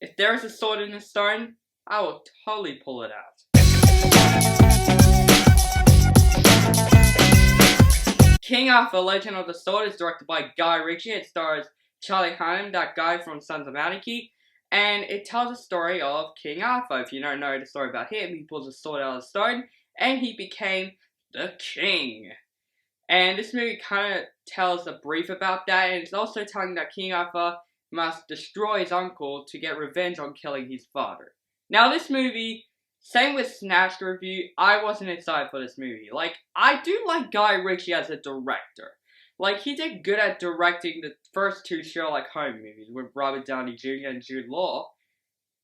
If there is a sword in a stone, I will totally pull it out. King Arthur: Legend of the Sword is directed by Guy Riche. It stars Charlie Hunnam, that guy from Sons of Anarchy, and it tells the story of King Arthur. If you don't know the story about him, he pulls a sword out of the stone, and he became the king. And this movie kind of tells a brief about that, and it's also telling that King Arthur must destroy his uncle to get revenge on killing his father. Now this movie, same with Snatched review, I wasn't excited for this movie. Like, I do like Guy Riche as a director. Like, he did good at directing the first two Sherlock Holmes movies with Robert Downey Jr. and Jude Law.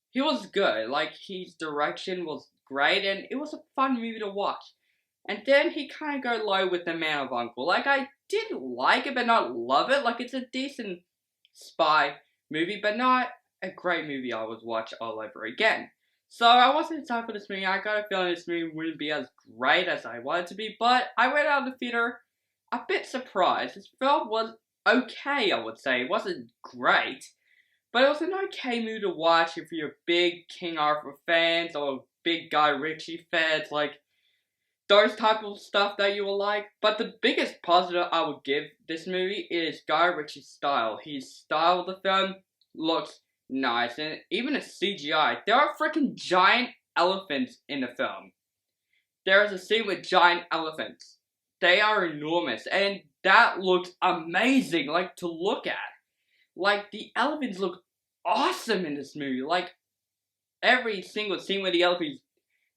He was good. Like, his direction was great, and it was a fun movie to watch. And then he kind of go low with The Man of U.N.C.L.E. Like, I did like it, but not love it. Like, it's a decent spy movie, but not a great movie I would watch all over again. So I wasn't excited for this movie. I got a feeling this movie wouldn't be as great as I wanted it to be, but I went out of the theater a bit surprised. This film was okay, I would say. It wasn't great, but it was an okay movie to watch if you're big King Arthur fans or big Guy Riche fans, like those type of stuff that you will like. But the biggest positive I would give this movie is Guy Ritchie's style. His style of the film looks nice, and even the CGI. There are freaking giant elephants in the film. There is a scene with giant elephants. They are enormous, and that looks amazing, like, to look at. Like, the elephants look awesome in this movie. Like, every single scene with the elephants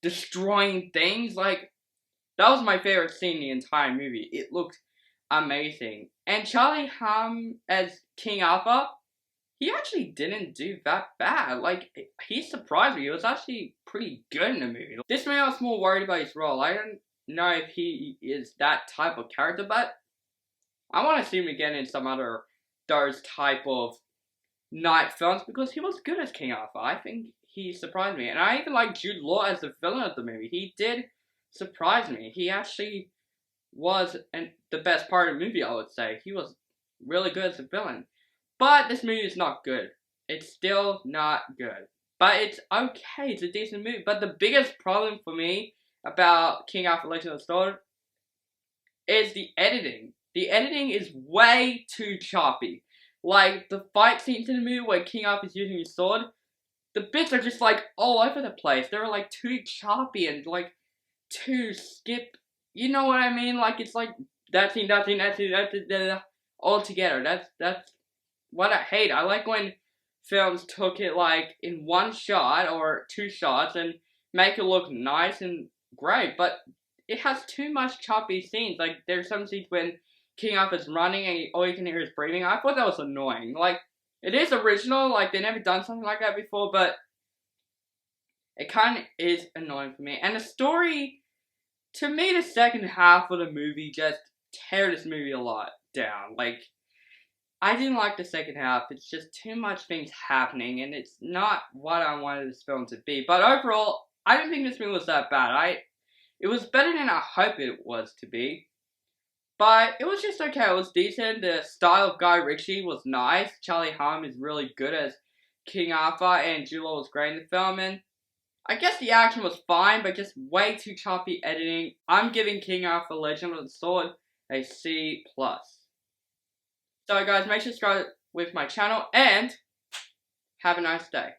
destroying things, like, that was my favorite scene in the entire movie. It looked amazing. And Charlie Hunnam as King Arthur, he actually didn't do that bad. Like, he surprised me. He was actually pretty good in the movie. This movie, I was more worried about his role. I don't know if he is that type of character, but I want to see him again in some other those type of knight films, because he was good as King Arthur. I think he surprised me. And I even like Jude Law as the villain of the movie. He did surprise me. He actually was the best part of the movie, I would say. He was really good as a villain. But this movie is not good. It's still not good. But it's okay. It's a decent movie. But the biggest problem for me about King Arthur: Legend of the Sword is the editing. The editing is way too choppy. Like, the fight scenes in the movie where King Arthur's using his sword, the bits are just, like, all over the place. They're, like, too choppy and, like, too skip. You know what I mean? Like, it's like, that scene, all together. That's what I hate. I like when films took it, like, in one shot or two shots and make it look nice and great, but it has too much choppy scenes. Like, there's some scenes when King Arthur's running and all you can hear is breathing. I thought that was annoying. Like, it is original, like, they've never done something like that before, but it kind of is annoying for me. And the story, to me, the second half of the movie just tear this movie a lot down. Like, I didn't like the second half. It's just too much things happening, and it's not what I wanted this film to be. But overall, I didn't think this movie was that bad. It was better than I hoped it was to be. But it was just okay. It was decent. The style of Guy Ritchie was nice. Charlie Hunnam is really good as King Arthur, and Jude Law was great in the film. And I guess the action was fine, but just way too choppy editing. I'm giving King Arthur: Legend of the Sword a C+. So guys, make sure to subscribe with my channel, and have a nice day.